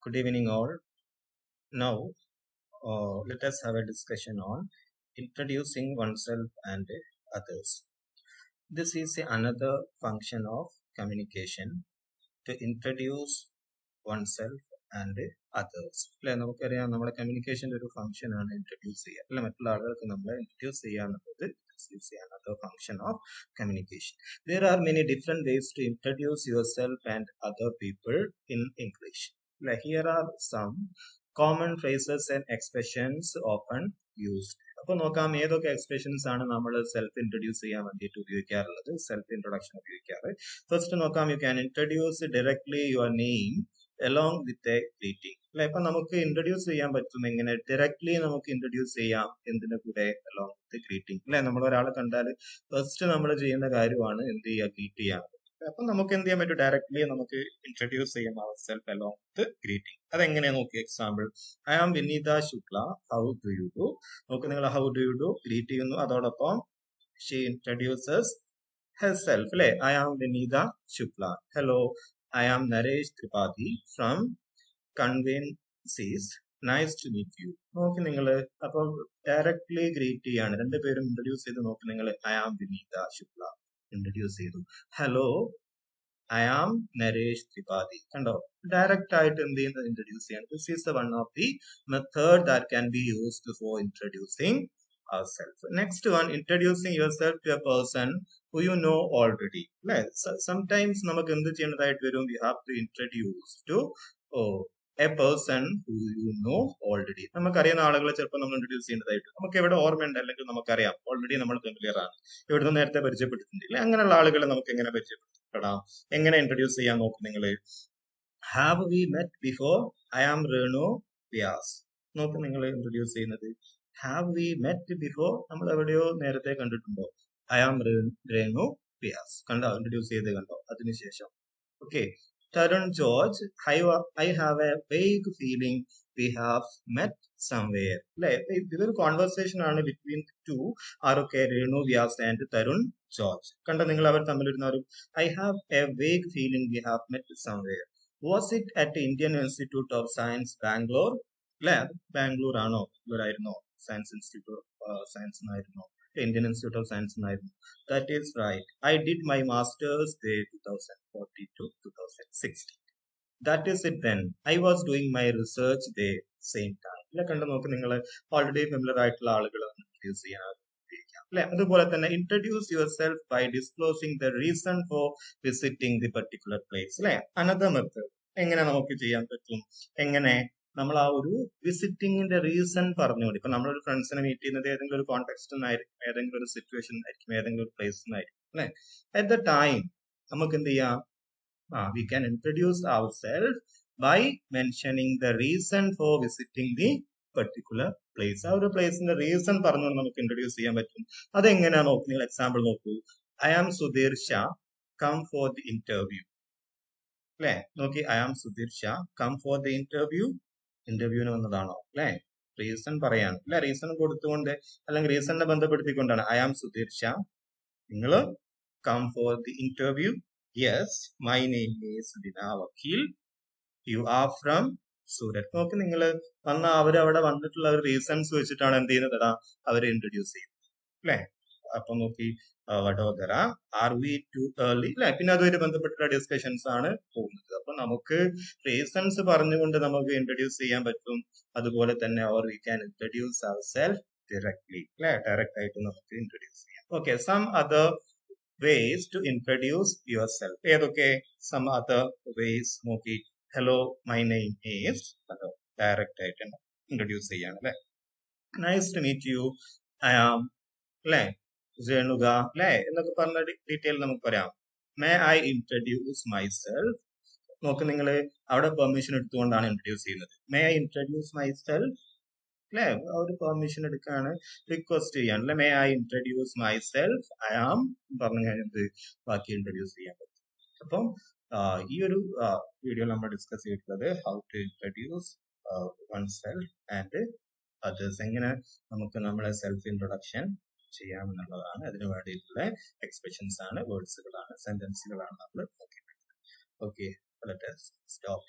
Good evening, all. Now, let us have a discussion on introducing oneself and others. This is another function of communication to introduce oneself and others. അല്ലെ നമുക്കറിയാം നമ്മുടെ കമ്മ്യൂണിക്കേഷൻ്റെ ഒരു function ആണ് introduce ചെയ്യുക അല്ലെ മറ്റുള്ള ആളുകൾക്ക് നമ്മൾ ഇൻട്രൊഡ്യൂസ് ചെയ്യാന്നുള്ളത് another function of communication. There are many different ways to introduce yourself and other people in English. Like here are some common phrases and expressions often used. അപ്പോൾ നോക്കാം ഏതൊക്കെ എക്സ്പ്രഷൻസ് ആണ് നമ്മൾ സെൽഫ് ഇൻട്രൊഡ്യൂസ് ചെയ്യാൻ വേണ്ടിയിട്ട് ഉപയോഗിക്കാറുള്ളത്, self introduction ഉപയോഗിക്കാറ്. First നോക്കാം, you can introduce directly your name along with a greeting. അല്ലെ ഇപ്പൊ നമുക്ക് ഇൻട്രൊഡ്യൂസ് ചെയ്യാൻ പറ്റും എങ്ങനെ, ഡയറക്ട്ലി നമുക്ക് ഇൻട്രൊഡ്യൂസ് ചെയ്യാം എന്തിന്റെ കൂടെ, along with greeting. അല്ലെ നമ്മൾ ഒരാളെ കണ്ടാൽ ഫസ്റ്റ് നമ്മൾ ചെയ്യുന്ന കാര്യമാണ് എന്ത് ചെയ്യുക, ഗ്രീറ്റ് ചെയ്യാൻ. അപ്പൊ നമുക്ക് എന്ത് ചെയ്യാൻ പറ്റും, ഡയറക്ട്ലി നമുക്ക് ഇൻട്രൊഡ്യൂസ് ചെയ്യാം ourself along with greeting. അതെങ്ങനെയാ നോക്കി, example, I am Vineeta Shukla, how do you do. നോക്ക് നിങ്ങൾ, how do you do greet ചെയ്യുന്നു, അതോടൊപ്പം ഷീ ഇൻട്രൊഡ്യൂസസ് herself. അല്ലെ I am Vineeta Shukla, hello I am Naresh Tripathi from Convencies. Nice to meet you. നോക്കി നിങ്ങൾ, അപ്പൊ ഡയറക്ട്ലി ഗ്രീറ്റ് ചെയ്യാണ്, രണ്ടുപേരും ഇൻട്രൊഡ്യൂസ് ചെയ്ത് നോക്കി നിങ്ങൾ. I am Vineeta Shukla introduce ചെയ്തു, hello I am Naresh Tripathi. കണ്ടോ, ഡയറക്റ്റ് ആയിട്ട് എന്ത് ചെയ്യുന്നത്, ഇൻട്രൊഡ്യൂസ് ചെയ്യാണ്. This is one of the method that can be used for introducing ourselves. Next one, introducing yourself to a person who you know already. Sometimes നമുക്ക് എന്ത് ചെയ്യേണ്ടതായിട്ട് വരും, we have to introduce to a person who you know already. നമുക്കറിയുന്ന ആളുകളെ ചിലപ്പോൾ നമ്മൾ introduce ചെയ്യേണ്ടതായിട്ട് നമുക്ക് എവിടെ ഓർമ്മയുണ്ട്, അല്ലെങ്കിൽ നമുക്കറിയാം ഓൾറെഡി നമ്മൾ ഫെമിലിയർ ആണ്, ഇവിടുന്ന് നേരത്തെ പരിചയപ്പെട്ടിട്ടുണ്ട്. അങ്ങനെയുള്ള ആളുകളെ നമുക്ക് എങ്ങനെ പരിചയപ്പെടാം, എങ്ങനെ ഇൻട്രൊഡ്യൂസ് ചെയ്യാൻ നോക്കും നിങ്ങൾ. Have we met before, I am Renu Vyas. നോക്ക് നിങ്ങൾ ഇൻട്രൊഡ്യൂസ് ചെയ്യുന്നത്, ഹാവ് വി മെറ്റ് ബിഫോർ, നമ്മൾ എവിടെയോ നേരത്തെ കണ്ടിട്ടുണ്ടോ, ഐ ആം രേണു വ്യാസ്. കണ്ടോ, ഇൻട്രൊഡ്യൂസ് ചെയ്ത് കണ്ടോ. അതിനുശേഷം okay, Tarun George, I have a vague feeling we have met somewhere. അല്ലെ ഇതൊരു കോൺവെർസേഷൻ ആണ് ബിറ്റ്വീൻ ടു ആരൊക്കെ, രേണു വ്യാസ് ആൻഡ് തരുൺ ജോർജ്. കണ്ടോ നിങ്ങൾ, അവർ തമ്മിലിരുന്ന ഒരു I have a vague feeling we have met somewhere. Was it at Indian Institute of Science Bangalore. അല്ലെ ബാംഗ്ലൂർ ആണോ, ഇവരായിരുന്നോ, സയൻസ് ഇൻസ്റ്റിറ്റ്യൂട്ട് ഓഫ് സയൻസ് എന്നായിരുന്നു, ഇന്ത്യൻ ഇൻസ്റ്റിറ്റ്യൂട്ട് ഓഫ് സയൻസ് എന്നായിരുന്നു. That is right, I did my masters day 2014 to 2016. That is it then, I was doing my research day same time. അല്ലെ കണ്ടു നോക്ക് നിങ്ങൾ, already familiar ആയിട്ടുള്ള ആളുകൾ introduce ചെയ്യാൻ അല്ലെ. അതുപോലെ തന്നെ introduce yourself by disclosing the reason for visiting the particular place. അല്ലെ അനദർ മെത്തേഡ് എങ്ങനെ നമുക്ക് ചെയ്യാൻ പറ്റും, എങ്ങനെ നമ്മൾ ആ ഒരു വിസിറ്റിംഗിന്റെ റീസൺ പറഞ്ഞുകൊണ്ട്, ഇപ്പൊ നമ്മളൊരു ഫ്രണ്ട്സിനെ മീറ്റ് ചെയ്യുന്നത് ഏതെങ്കിലും ഒരു കോണ്ടെക്സ്റ്റ് ആയിരിക്കും, ഏതെങ്കിലും ഒരു സിറ്റുവേഷൻ ആയിരിക്കും, ഏതെങ്കിലും ഒരു പ്ലേസ് ആയിരിക്കും. അല്ലെ അറ്റ് ദ ടൈം നമുക്ക് എന്ത് ചെയ്യാം, we can introduce ourself by mentioning the reason for visiting the particular place. ആ ഒരു പ്ലേസിന്റെ റീസൺ പറഞ്ഞുകൊണ്ട് നമുക്ക് ഇൻട്രൊഡ്യൂസ് ചെയ്യാൻ പറ്റും. അതെങ്ങനെയാ നോക്കൂ, നിങ്ങൾ എക്സാമ്പിൾ നോക്കൂ, I am Sudhir Shah, come for the interview. അല്ലെ നോക്കി, I am Sudhir Shah, come for the interview. ഇന്റർവ്യൂവിന് വന്നതാണോ, അല്ലെ റീസൺ പറയാണ്, അല്ലെ റീസൺ കൊടുത്തുകൊണ്ട് അല്ലെങ്കിൽ റീസണിനെ ബന്ധപ്പെടുത്തിക്കൊണ്ടാണ്. ഐ ആം സുധീർ ഷാ, നിങ്ങൾ come for the interview. Yes, my name is Dina Vakil, you are from Surat. നോക്ക് നിങ്ങൾ, വന്ന അവരവിടെ വന്നിട്ടുള്ള ഒരു റീസൺസ് വെച്ചിട്ടാണ് എന്ത് ചെയ്യുന്നത്, അവരെ ഇൻട്രൊഡ്യൂസ് ചെയ്യുന്നത്. അല്ലെ അപ്പൊ നോക്കി, Vadodara, are we too early. അല്ലെ പിന്നെ അതുമായിട്ട് ബന്ധപ്പെട്ടുള്ള ഡിസ്കഷൻസ് ആണ് പോകുന്നത്. അപ്പൊ നമുക്ക് റീസൺസ് പറഞ്ഞുകൊണ്ട് നമുക്ക് ഇൻട്രൊഡ്യൂസ് ചെയ്യാൻ പറ്റും. അതുപോലെ തന്നെ or we can introduce ourself directly. അല്ലെ ഡയറക്റ്റ് ആയിട്ട് നമുക്ക് ഇൻട്രൊഡ്യൂസ് ചെയ്യാം. Okay, some other ways to introduce yourself. ഏതൊക്കെ സം അതർ വേസ് നോക്കി, hello my name is, direct ആയിട്ട് ഇൻട്രൊഡ്യൂസ് ചെയ്യാണ്. അല്ലെ nice to meet you, I am, അല്ലെ രേണുക, അല്ലെ എന്നൊക്കെ പറഞ്ഞ ഡീറ്റെയിൽ നമുക്ക് പറയാം. May I introduce myself. നോക്ക് നിങ്ങൾ, അവിടെ പെർമിഷൻ എടുത്തുകൊണ്ടാണ് ഇൻട്രൊഡ്യൂസ് ചെയ്യുന്നത്. May I introduce my self, അല്ലെ ആ ഒരു പെർമിഷൻ എടുക്കാണ്, റിക്വസ്റ്റ് ചെയ്യാണ്. അല്ലെ may I introduce myself, I am പറഞ്ഞു കഴിഞ്ഞത് ബാക്കി ഇൻട്രൊഡ്യൂസ് ചെയ്യാൻ പറ്റും. അപ്പം ഈ ഒരു വീഡിയോ നമ്മൾ ഡിസ്കസ് ചെയ്തിട്ടുള്ളത് how to introduce oneself and others, എങ്ങനെ നമുക്ക് നമ്മളെ സെൽഫ് ഇൻട്രൊഡക്ഷൻ ചെയ്യാമെന്നുള്ളതാണ്. അതിന് വേണ്ടിയിട്ടുള്ള എക്സ്പ്രഷൻസ് ആണ്, വേർഡ്സുകളാണ്, സെന്റൻസുകളാണ് നമ്മൾ നോക്കിയിട്ടുള്ളത്. Okay, let us stop.